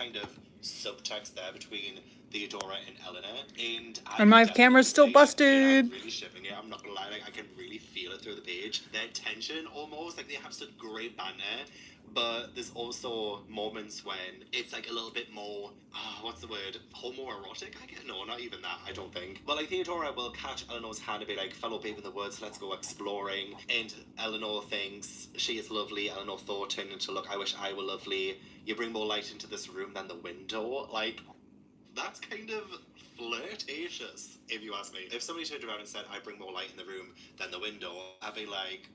kind of subtext there between Theodora and Eleanor, and my camera's still busted. I'm really shipping it. I'm not gonna lie, like I can really feel it through the page. Their tension, almost like they have such great banter, but there's also moments when it's like a little bit more, what's the word? Homoerotic, I guess? No, not even that, I don't think. But like Theodora will catch Eleanor's hand and be like, fellow babe in the woods, let's go exploring. And Eleanor thinks she is lovely. Eleanor thought turned into, look, I wish I were lovely. You bring more light into this room than the window. Like, that's kind of flirtatious, if you ask me. If somebody turned around and said, I bring more light in the room than the window, I'd be like,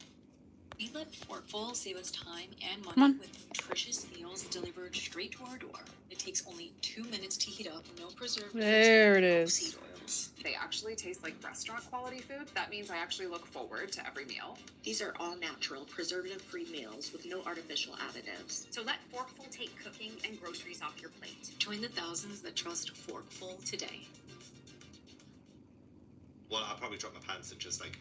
we let Forkful save us time and money with nutritious meals delivered straight to our door. It takes only 2 minutes to heat up, no preservatives. There it is. Seed oils. They actually taste like restaurant quality food. That means I actually look forward to every meal. These are all natural, preservative-free meals with no artificial additives. So let Forkful take cooking and groceries off your plate. Join the thousands that trust Forkful today. Well, I'll probably drop my pants and just like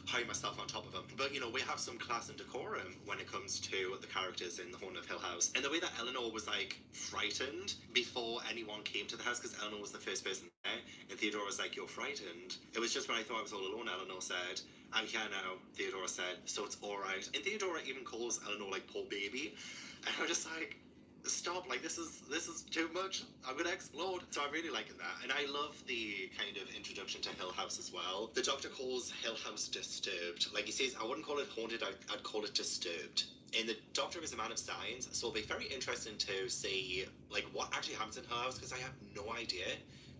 hide myself on top of them. But you know, we have some class and decorum when it comes to the characters in the Haunted of Hill House. And the way that Eleanor was like frightened before anyone came to the house, because Eleanor was the first person there, and Theodora was like, you're frightened. It was just when I thought I was all alone, Eleanor said, I'm here now, Theodora said, so it's alright. And Theodora even calls Eleanor like poor baby. And I'm just like, stop, like this is too much. I'm gonna explode. So I'm really liking that. And I love the kind of introduction to Hill House as well. The doctor calls Hill House disturbed. Like he says, I wouldn't call it haunted, I'd call it disturbed. And the doctor is a man of science, so it'll be very interesting to see like what actually happens in Hill House, because I have no idea.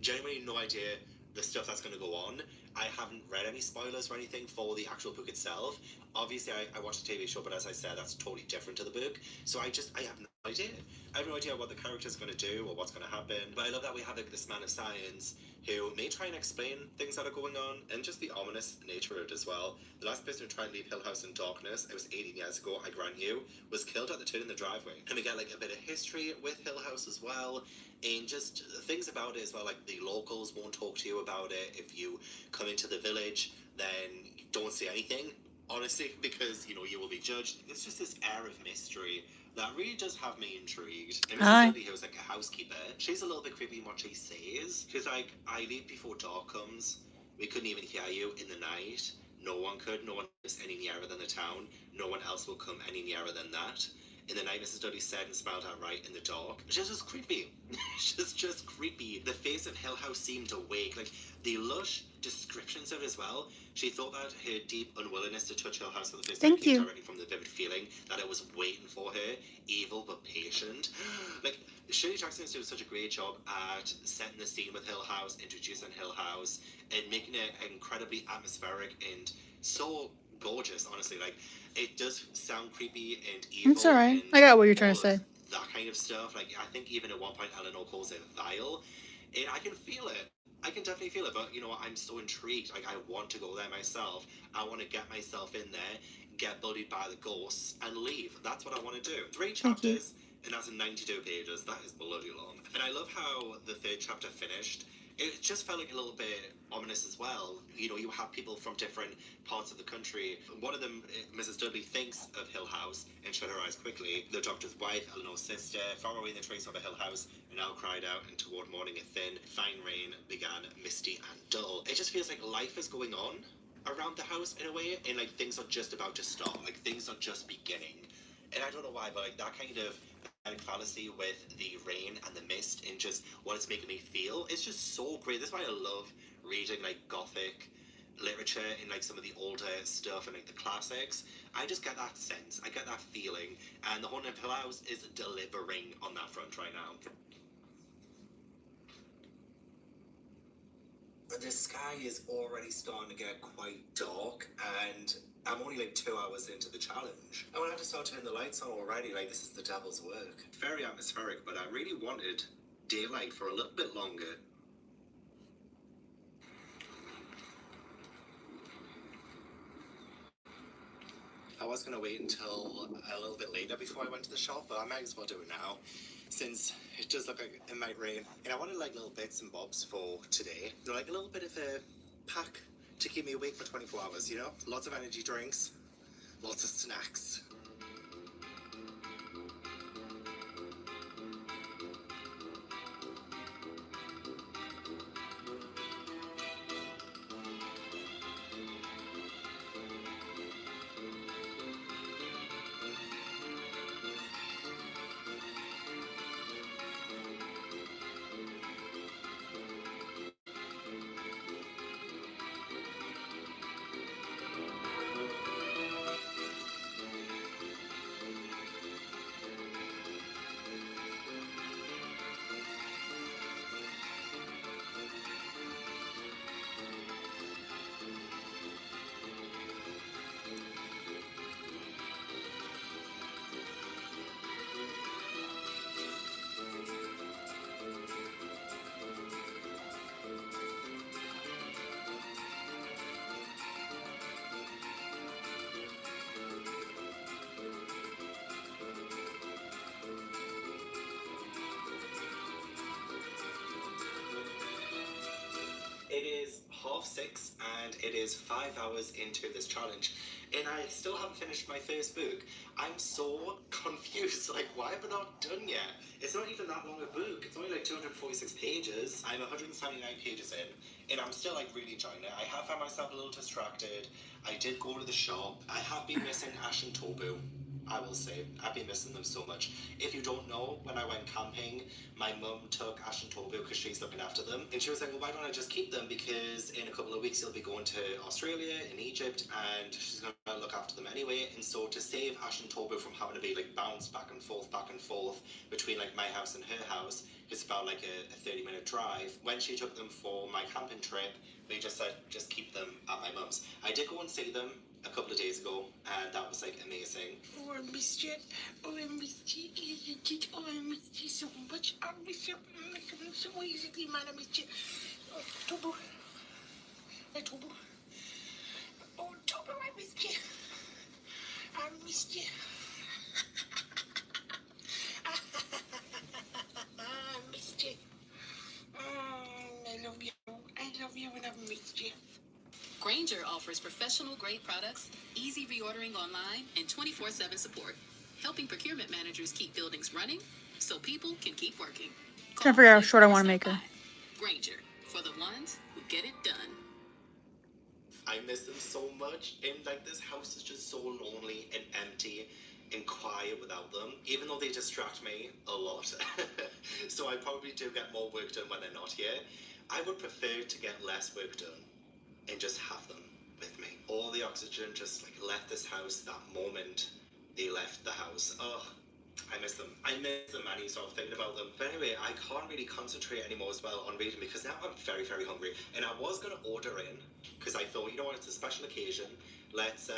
Genuinely no idea the stuff that's going to go on. I haven't read any spoilers or anything for the actual book itself. Obviously, I watched the TV show, but as I said, that's totally different to the book. So I have no idea. I have no idea what the character's going to do or what's going to happen. But I love that we have like, this man of science who may try and explain things that are going on, and just the ominous nature of it as well. The last person who tried to leave Hill House in darkness, it was 18 years ago, I grant you, was killed at the turn in the driveway. And we get like a bit of history with Hill House as well, and just things about it as well, like the locals won't talk to you about it. If you come into the village, then you don't say anything, honestly, because, you know, you will be judged. It's just this air of mystery that really does have me intrigued. And Mrs. Dudley, who's like a housekeeper, she's a little bit creepy in what she says. She's like, I leave before dark comes. We couldn't even hear you in the night. No one could. No one lives any nearer than the town. No one else will come any nearer than that. In the night, Mrs. Dudley said and smiled outright in the dark. She's just creepy. She's just creepy. The face of Hill House seemed awake. Like, the lush descriptions of it as well. She thought that her deep unwillingness to touch Hill House for the first time came directly from the vivid feeling that it was waiting for her, evil but patient. Like, Shirley Jackson's doing such a great job at setting the scene with Hill House, introducing Hill House, and making it incredibly atmospheric and so gorgeous, honestly. Like, it does sound creepy and evil. It's alright. I got what you're trying to say. That kind of stuff. Like, I think even at one point Eleanor calls it vile. And I can feel it. I can definitely feel it, but you know, I'm so intrigued. Like, I want to go there myself. I want to get myself in there, get bullied by the ghosts, and leave. That's what I want to do. 3 chapters, and that's 92 pages. That is bloody long. And I love how the 3rd chapter finished. It just felt like a little bit ominous as well. You know, you have people from different parts of the country. One of them, Mrs. Dudley, thinks of Hill House and shut her eyes quickly. The doctor's wife, Eleanor's sister, far away in the trace of a Hill House, and now cried out, and toward morning a thin, fine rain began, misty and dull. It just feels like life is going on around the house in a way, and like things are just about to start. Like things are just beginning. And I don't know why, but like that kind of fallacy with the rain and the mist and just what it's making me feel, it's just so great. That's why I love reading like gothic literature and like some of the older stuff and like the classics. I just get that sense, I get that feeling, and the Haunted of Hill House is delivering on that front right now. The sky is already starting to get quite dark, and I'm only like 2 hours into the challenge. I want to have to start turning the lights on already, like this is the devil's work. Very atmospheric, but I really wanted daylight for a little bit longer. I was going to wait until a little bit later before I went to the shop, but I might as well do it now, since it does look like it might rain. And I wanted like little bits and bobs for today. You know, like a little bit of a pack to keep me awake for 24 hours, you know? Lots of energy drinks, lots of snacks. 6, and it is 5 hours into this challenge, and I still haven't finished my first book. I'm so confused. Like, why have I not done yet? It's not even that long a book. It's only like 246 pages. I'm 179 pages in, and I'm still like really enjoying it. I have found myself a little distracted. I did go to the shop. I have been missing Ash and Tobu. I will say, I've been missing them so much. If you don't know, when I went camping, my mum took Ash and Tobu because she's looking after them. And she was like, well, why don't I just keep them? Because in a couple of weeks, you'll be going to Australia and Egypt, and she's going to look after them anyway. And so to save Ash and Tobu from having to be like bounced back and forth between like my house and her house, it's about like a 30-minute drive. When she took them for my camping trip, we just said, just keep them at my mum's. I did go and see them a couple of days ago, and that was like amazing. Oh, I missed you. Oh, I missed you. Oh, I missed you so much. I miss you. So easily, man. I missed you. Oh, Tobu. Hey, Tobu. Oh, Tobu, I missed you. I missed you. I missed you. I love you. I love you and I've missed you. Granger offers professional-grade products, easy reordering online, and 24/7 support, helping procurement managers keep buildings running so people can keep working. Trying to figure out how short I want to make her. Granger, for the ones who get it done. I miss them so much, and like this house is just so lonely and empty and quiet without them, even though they distract me a lot. So I probably do get more work done when they're not here. I would prefer to get less work done and just have them with me. All the oxygen just like left this house that moment they left the house. Oh, I miss them. I miss them, and you start thinking about them. But anyway, I can't really concentrate anymore as well on reading because now I'm very, very hungry. And I was going to order in because I thought, you know what, it's a special occasion. Let's,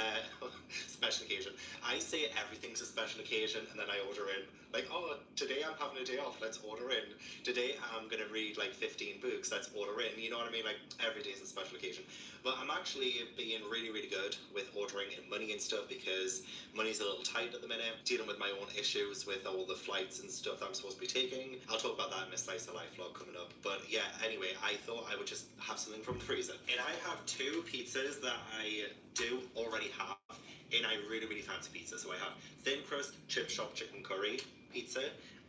special occasion. I say everything's a special occasion and then I order in. Like, oh, today I'm having a day off, let's order in. Today I'm going to read like 15 books, let's order in. You know what I mean? Like, every day is a special occasion. But I'm actually being really, really good with ordering in money and stuff because money's a little tight at the minute. Dealing with my own issues with all the flights and stuff that I'm supposed to be taking. I'll talk about that in a Slice of Life vlog coming up. But yeah, anyway, I thought I would just have something from the freezer. And I have 2 pizzas that I do already have, and I really, really fancy pizza. So I have thin crust chip shop chicken curry pizza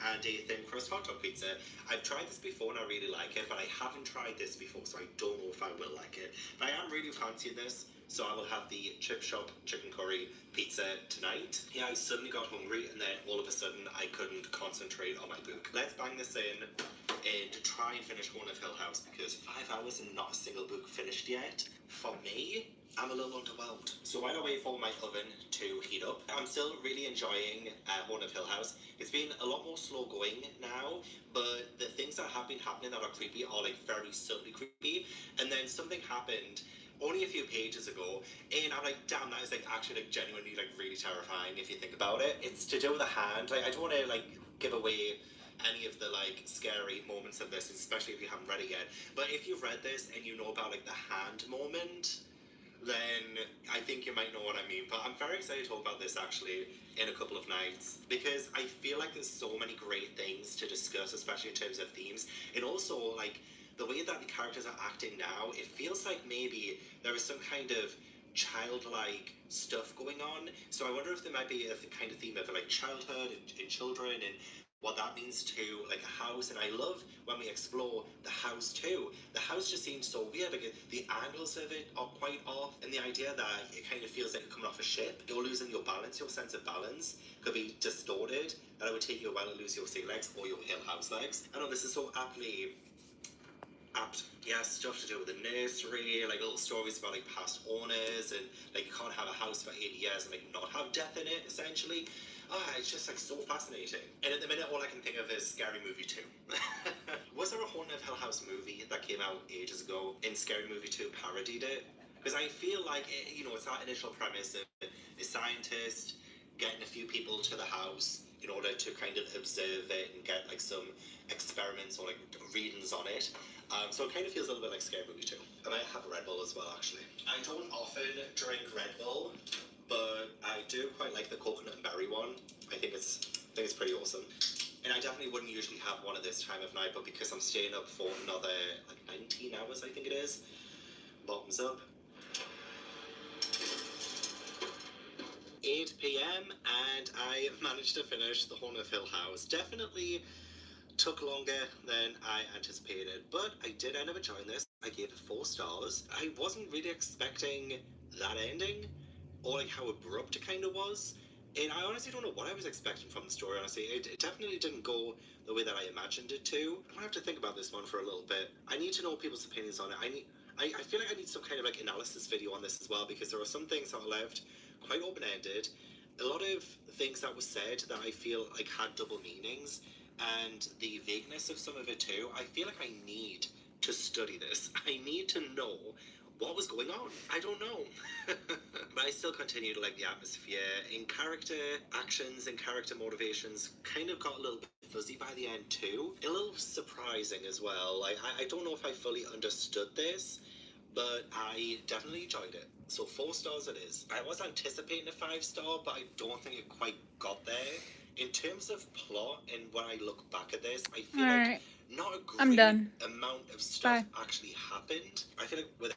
and a thin crust hot dog pizza. I've tried this before and I really like it, but I haven't tried this before, so I don't know if I will like it. But I am really fancying this, so I will have the chip shop chicken curry pizza tonight. Yeah, I suddenly got hungry, and then all of a sudden I couldn't concentrate on my book. Let's bang this in and try and finish Horn of Hill House, because 5 hours and not a single book finished yet. For me, I'm a little underwhelmed. So while I wait for my oven to heat up, I'm still really enjoying Horn of Hill House. It's been a lot more slow going now, but the things that have been happening that are creepy are like very subtly creepy. And then something happened only a few pages ago, and I'm like, damn, that is like actually like genuinely like really terrifying if you think about it. It's to do with a hand. Like, I don't want to like give away any of the like scary moments of this, especially if you haven't read it yet. But if you've read this and you know about like the hand moment, then I think you might know what I mean. But I'm very excited to talk about this actually in a couple of nights, because I feel like there's so many great things to discuss, especially in terms of themes, and also like the way that the characters are acting now. It feels like maybe there is some kind of childlike stuff going on. So I wonder if there might be a kind of theme of like childhood and children and what that means to like a house. And I love when we explore the house too. The house just seems so weird. Like the angles of it are quite off, and the idea that it kind of feels like you're coming off a ship. You're losing your balance. Your sense of balance could be distorted, and it would take you a while to lose your sea legs or your Hill House legs. I know this is so aptly apt. Yeah, stuff to do with the nursery, like little stories about like past owners, and like you can't have a house for 80 years and like not have death in it, essentially. It's just like so fascinating. And at the minute, all I can think of is Scary Movie 2. Was there a Haunted of Hill House movie that came out ages ago and Scary Movie 2 parodied it? Because I feel like, it's that initial premise of a scientist getting a few people to the house in order to kind of observe it and get like some experiments or like readings on it. So it kind of feels a little bit like Scary Movie 2. I might have a Red Bull as well, actually. I don't often drink Red Bull, but I do quite like the coconut and berry one. I think it's pretty awesome. And I definitely wouldn't usually have one at this time of night, but because I'm staying up for another like 19 hours, I think it is. bottoms up. 8 p.m. and I managed to finish The Haunted of Hill House. Definitely took longer than I anticipated, but I did end up enjoying this. I gave it 4 stars. I wasn't really expecting that ending, or like how abrupt it kind of was. And I honestly don't know what I was expecting from the story, honestly. It definitely didn't go the way that I imagined it to. I'm gonna have to think about this one for a little bit. I need to know people's opinions on it. I feel like I need some kind of like analysis video on this as well, because there are some things that are left quite open-ended. A lot of things that was said that I feel like had double meanings, and the vagueness of some of it too. I feel like I need to study this. I need to know what was going on. I don't know. But I still continue to like the atmosphere. In character actions and character motivations kind of got a little bit fuzzy by the end too. A little surprising as well. Like I don't know if I fully understood this, but I definitely enjoyed it. So 4 stars it is. I was anticipating a 5-star, but I don't think it quite got there. In terms of plot and when I look back at this, I feel like Alright. not a I'm great done. amount of stuff Bye. actually happened. I feel like with